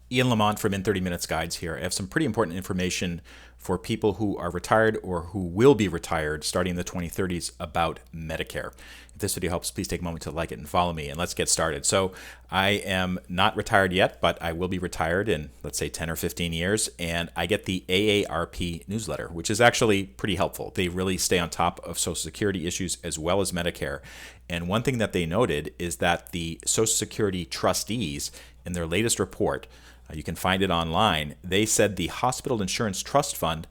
Ian Lamont from In 30 Minutes Guides here. I have some pretty important information for people who are retired or who will be retired starting in the 2030s about Medicare. If this video helps, please take a moment to like it and follow me, and let's get started. So I am not retired yet, but I will be retired in, let's say, 10 or 15 years, and I get the AARP newsletter, which is actually pretty helpful. They really stay on top of Social Security issues as well as Medicare. And one thing that they noted is that the Social Security trustees, in their latest report, you can find it online. They said the Hospital Insurance Trust Fund,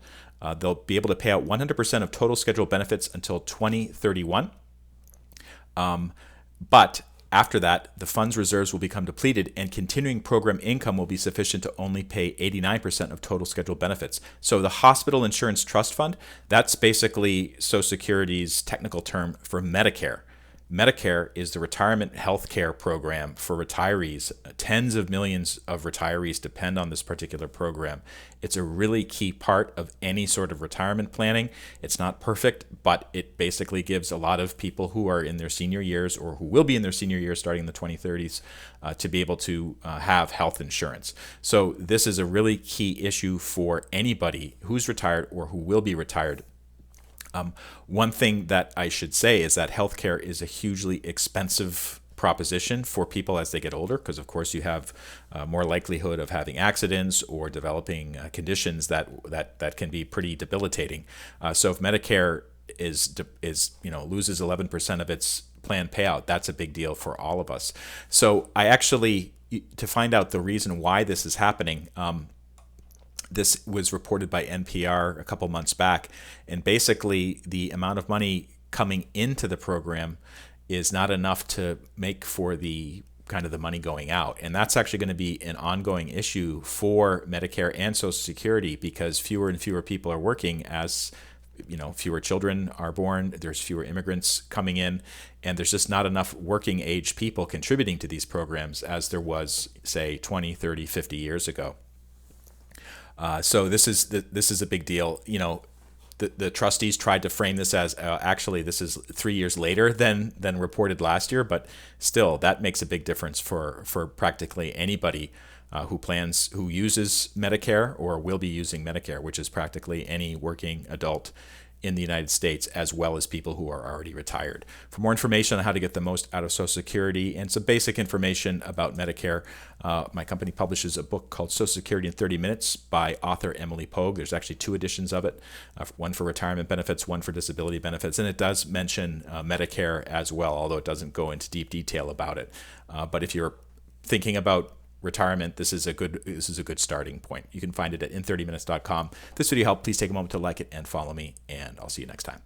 they'll be able to pay out 100% of total scheduled benefits until 2031. But after that, the fund's reserves will become depleted and continuing program income will be sufficient to only pay 89% of total scheduled benefits. So the Hospital Insurance Trust Fund, that's basically Social Security's technical term for Medicare. Medicare is the retirement health care program for retirees. Tens of millions of retirees depend on this particular program. It's a really key part of any sort of retirement planning. It's not perfect, but it basically gives a lot of people who are in their senior years or who will be in their senior years starting in the 2030s to be able to have health insurance. So this is a really key issue for anybody who's retired or who will be retired. One thing that I should say is that healthcare is a hugely expensive proposition for people as they get older, because of course you have more likelihood of having accidents or developing conditions that can be pretty debilitating. So if Medicare is loses 11% of its planned payout, that's a big deal for all of us. So I actually, to find out the reason why this is happening, this was reported by NPR a couple months back, and basically the amount of money coming into the program is not enough to make for the kind of the money going out. And that's actually going to be an ongoing issue for Medicare and Social Security because fewer and fewer people are working as fewer children are born, there's fewer immigrants coming in, and there's just not enough working age people contributing to these programs as there was, say, 20, 30, 50 years ago. So this is a big deal. The trustees tried to frame this as actually this is 3 years later than reported last year, but still that makes a big difference for practically anybody who uses Medicare or will be using Medicare, which is practically any working adult in the United States, as well as people who are already retired. For more information on how to get the most out of Social Security and some basic information about Medicare, my company publishes a book called Social Security in 30 Minutes by author Emily Pogue. There's actually 2 editions of it, one for retirement benefits, one for disability benefits, and it does mention Medicare as well, although it doesn't go into deep detail about it. But if you're thinking about retirement, this is a good starting point. You can find it at in30minutes.com. If this video helped, please take a moment to like it and follow me, and I'll see you next time.